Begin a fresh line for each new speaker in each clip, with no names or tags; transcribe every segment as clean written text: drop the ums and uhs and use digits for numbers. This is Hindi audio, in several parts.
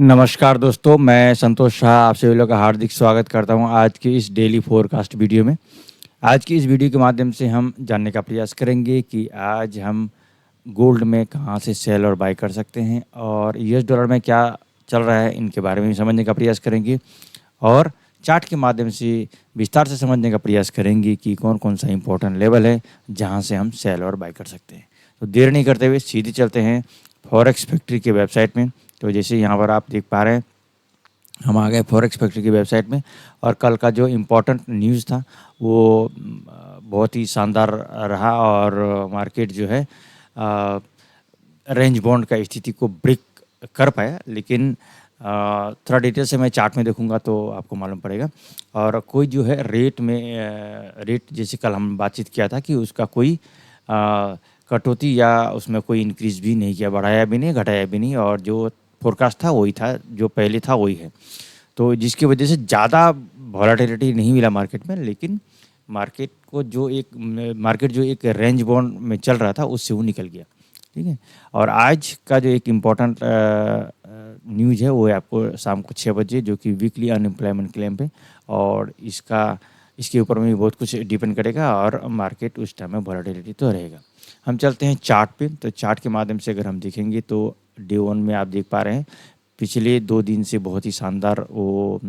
नमस्कार दोस्तों, मैं संतोष शाह आप सभी लोग का हार्दिक स्वागत करता हूं आज की इस डेली फोरकास्ट वीडियो में। आज की इस वीडियो के माध्यम से हम जानने का प्रयास करेंगे कि आज हम गोल्ड में कहां से सेल और बाय कर सकते हैं और यूएस डॉलर में क्या चल रहा है इनके बारे में भी समझने का प्रयास करेंगे और चार्ट के माध्यम से विस्तार से समझने का प्रयास करेंगे कि कौन कौन सा इंपॉर्टेंट लेवल है जहां से हम सेल और बाय कर सकते हैं। तो देर नहीं करते हुए सीधे चलते हैं फॉरेक्स फैक्ट्री के वेबसाइट में। तो जैसे यहाँ पर आप देख पा रहे हैं, हम आ गए फॉरेक्स फैक्ट्री की वेबसाइट में और कल का जो इम्पोर्टेंट न्यूज़ था वो बहुत ही शानदार रहा और मार्केट जो है रेंज बॉन्ड का स्थिति को ब्रेक कर पाया। लेकिन थोड़ा डिटेल से मैं चार्ट में देखूंगा तो आपको मालूम पड़ेगा। और कोई जो है रेट में रेट जैसे कल हम बातचीत किया था कि उसका कोई कटौती या उसमें कोई इंक्रीज़ भी नहीं किया, बढ़ाया भी नहीं घटाया भी नहीं, और जो फोरकास्ट था वही था, जो पहले था वही है। तो जिसकी वजह से ज़्यादा वॉलेटिलिटी नहीं मिला मार्केट में, लेकिन मार्केट जो एक रेंज बॉन्ड में चल रहा था उससे वो निकल गया। ठीक है। और आज का जो एक इम्पोर्टेंट न्यूज़ है वो है आपको शाम को 6 बजे, जो कि वीकली अनएम्प्लॉयमेंट क्लेम पे, और इसके ऊपर में भी बहुत कुछ डिपेंड करेगा और मार्केट उस टाइम में वॉलेटिलिटी तो रहेगा। हम चलते हैं चार्ट पे। तो चार्ट के माध्यम से अगर हम देखेंगे तो डे 1 में आप देख पा रहे हैं पिछले 2 दिन से बहुत ही शानदार वो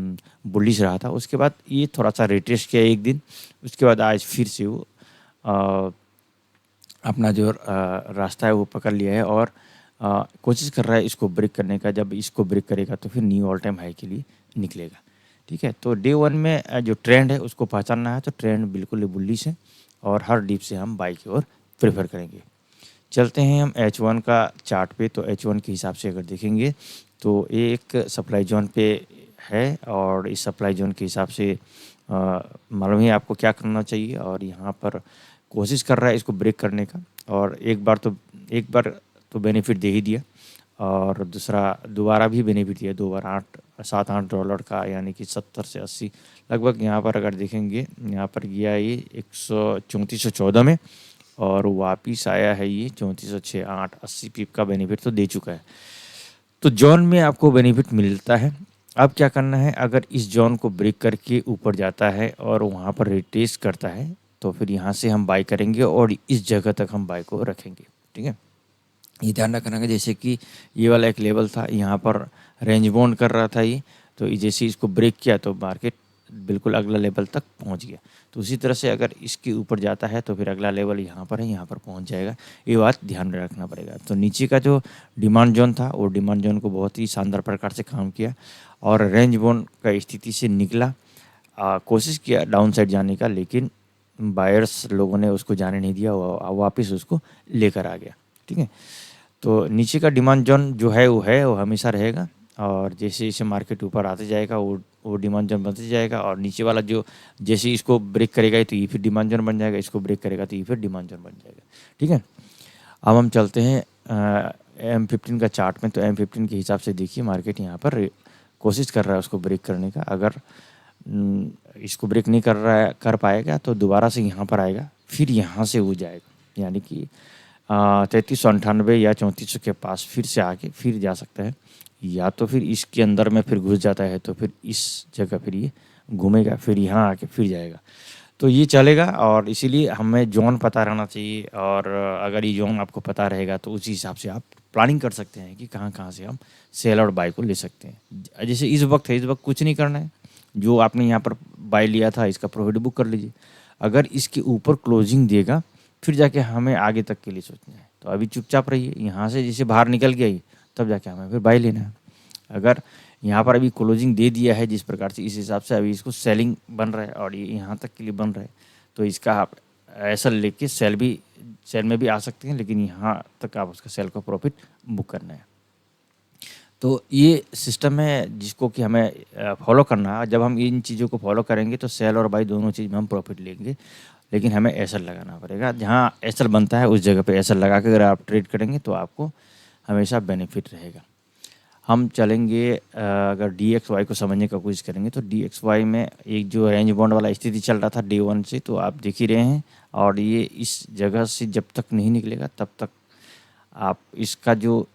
बुलिश रहा था। उसके बाद ये थोड़ा सा रिट्रेस किया एक दिन, उसके बाद आज फिर से वो अपना जो रास्ता है वो पकड़ लिया है और कोशिश कर रहा है इसको ब्रेक करने का। जब इसको ब्रेक करेगा तो फिर न्यू ऑल टाइम हाई के लिए निकलेगा। ठीक है। तो डे 1 में जो ट्रेंड है उसको पहचानना है, तो ट्रेंड बिल्कुल बुलिश है और हर डीप से हम बाई की ओर प्रेफर करेंगे। चलते हैं हम H1 का चार्ट पे। तो H1 के हिसाब से अगर देखेंगे तो एक सप्लाई जोन पे है और इस सप्लाई जोन के हिसाब से मालूम ही आपको क्या करना चाहिए, और यहाँ पर कोशिश कर रहा है इसको ब्रेक करने का। और एक बार तो बेनिफिट दे ही दिया और दोबारा भी बेनिफिट दिया, 2 बार 7-8 डॉलर का, यानी कि 70 से 80 लगभग। यहाँ पर अगर देखेंगे यहाँ पर गया ये 3414 में और वापिस आया है ये 3406, 80 पिप का बेनिफिट तो दे चुका है। तो जोन में आपको बेनिफिट मिलता है। अब क्या करना है, अगर इस जोन को ब्रेक करके ऊपर जाता है और वहाँ पर रिट्रेस करता है तो फिर यहाँ से हम बाई करेंगे और इस जगह तक हम बाई को रखेंगे। ठीक है। ये ध्यान रखना है जैसे कि ये वाला एक लेवल था, यहाँ पर रेंज बाउंड कर रहा था ये, तो जैसे इसको ब्रेक किया तो मार्केट बिल्कुल अगला लेवल तक पहुँच गया। तो उसी तरह से अगर इसके ऊपर जाता है तो फिर अगला लेवल यहाँ पर है, यहाँ पर पहुँच जाएगा। ये बात ध्यान में रखना पड़ेगा। तो नीचे का जो डिमांड जोन था वो डिमांड जोन को बहुत ही शानदार प्रकार से काम किया और रेंज बाउंड का स्थिति से निकला। कोशिश किया डाउन साइड जाने का, लेकिन बायर्स लोगों ने उसको जाने नहीं दिया, वापस उसको लेकर आ गया। ठीक है। तो नीचे का डिमांड जोन जो है वो हमेशा रहेगा, और जैसे जैसे मार्केट ऊपर आते जाएगा वो डिमांड जोन बनते जाएगा, और नीचे वाला जो जैसे इसको ब्रेक करेगा तो ये फिर डिमांड जोन बन जाएगा, इसको ब्रेक करेगा तो ये फिर डिमांड जोन बन जाएगा। ठीक है। अब हम चलते हैं M15 का चार्ट में। तो M15 के हिसाब से देखिए मार्केट यहाँ पर कोशिश कर रहा है उसको ब्रेक करने का। अगर इसको ब्रेक नहीं कर पाएगा तो दोबारा से यहाँ पर आएगा, फिर यहाँ से वो जाएगा, यानी कि 3398 या 3400 के पास फिर से आके फिर जा सकता है, या तो फिर इसके अंदर में फिर घुस जाता है तो फिर इस जगह फिर ये घूमेगा, फिर यहाँ आके फिर जाएगा। तो ये चलेगा, और इसीलिए हमें जोन पता रहना चाहिए। और अगर ये जोन आपको पता रहेगा तो उसी हिसाब से आप प्लानिंग कर सकते हैं कि कहाँ कहाँ से हम सेल और बाय को ले सकते हैं। जैसे इस वक्त कुछ नहीं करना है, जो आपने यहाँ पर बाय लिया था इसका प्रॉफिट बुक कर लीजिए। अगर इसके ऊपर क्लोजिंग देगा फिर जाके हमें आगे तक के लिए सोचना है। तो अभी चुपचाप रहिए, यहाँ से जैसे बाहर निकल गया ही तब जाके हमें फिर बाय लेना है। अगर यहाँ पर अभी क्लोजिंग दे दिया है जिस प्रकार से, इस हिसाब से अभी इसको सेलिंग बन रहा है और ये यहाँ तक के लिए बन रहा है, तो इसका आप ऐसा लेके सेल में भी आ सकते हैं, लेकिन यहाँ तक आप उसका सेल का प्रॉफिट बुक करना है। तो ये सिस्टम है जिसको कि हमें फॉलो करना है। जब हम इन चीज़ों को फॉलो करेंगे तो सेल और बाई दोनों चीज़ में हम प्रॉफिट लेंगे, लेकिन हमें एसएल लगाना पड़ेगा। जहाँ एसएल बनता है उस जगह पे एसएल लगा के अगर आप ट्रेड करेंगे तो आपको हमेशा बेनिफिट रहेगा। हम चलेंगे अगर DXY को समझने का कोशिश करेंगे तो DXY में एक जो रेंज बाउंड वाला स्थिति चल रहा था डे 1 से, तो आप देख ही रहे हैं, और ये इस जगह से जब तक नहीं निकलेगा तब तक आप इसका जो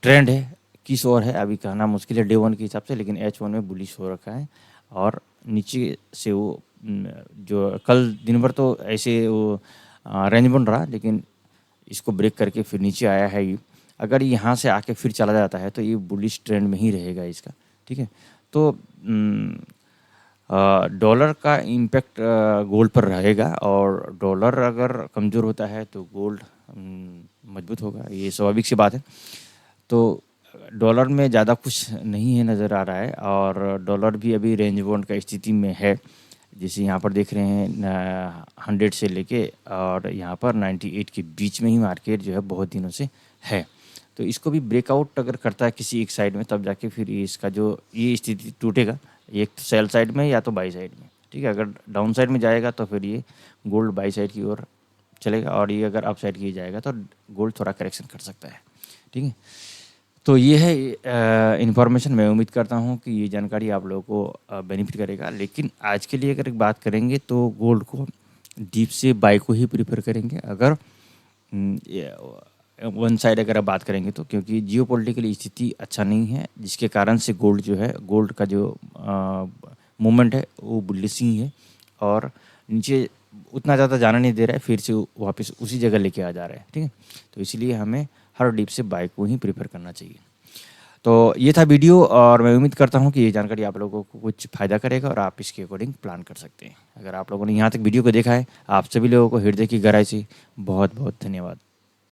ट्रेंड है किस ओर है अभी कहना मुश्किल है डे 1 के हिसाब से, लेकिन H1 में बुलिश हो रखा है। और नीचे से वो जो कल दिन भर तो ऐसे वो रेंज बन रहा, लेकिन इसको ब्रेक करके फिर नीचे आया है ये। अगर यहाँ से आके फिर चला जाता है तो ये बुलिश ट्रेंड में ही रहेगा इसका, ठीक है। तो डॉलर का इम्पैक्ट गोल्ड पर रहेगा, और डॉलर अगर कमज़ोर होता है तो गोल्ड मजबूत होगा, ये स्वाभाविक सी बात है। तो डॉलर में ज़्यादा कुछ नहीं है नज़र आ रहा है, और डॉलर भी अभी रेंज बाउंड का स्थिति में है। जैसे यहाँ पर देख रहे हैं 100 से लेके और यहाँ पर 98 के बीच में ही मार्केट जो है बहुत दिनों से है। तो इसको भी ब्रेकआउट अगर करता है किसी एक साइड में, तब जाके फिर इसका जो ये स्थिति टूटेगा, एक तो सेल साइड में या तो बाई साइड में, ठीक है। अगर डाउन साइड में जाएगा तो फिर ये गोल्ड बाई साइड की ओर चलेगा, और ये अगर अप साइड की जाएगा तो गोल्ड थोड़ा करेक्शन कर सकता है, ठीक है। तो ये है इन्फॉर्मेशन। मैं उम्मीद करता हूँ कि ये जानकारी आप लोगों को बेनिफिट करेगा। लेकिन आज के लिए अगर एक बात करेंगे तो गोल्ड को डीप से बाय को ही प्रीफर करेंगे, अगर वन साइड अगर आप बात करेंगे तो, क्योंकि जियोपॉलिटिकल स्थिति अच्छा नहीं है, जिसके कारण से गोल्ड जो है, गोल्ड का जो मूवमेंट है वो बुलिश ही है, और नीचे उतना ज़्यादा जाना नहीं दे रहा है, फिर से वापस उसी जगह लेके आ जा रहा है, ठीक है। तो इसलिए हमें हर डिप से बाय को ही प्रेफर करना चाहिए। तो ये था वीडियो, और मैं उम्मीद करता हूँ कि ये जानकारी आप लोगों को कुछ फ़ायदा करेगा और आप इसके अकॉर्डिंग प्लान कर सकते हैं। अगर आप लोगों ने यहाँ तक वीडियो को देखा है, आप सभी लोगों को हृदय की गहराई से बहुत बहुत धन्यवाद।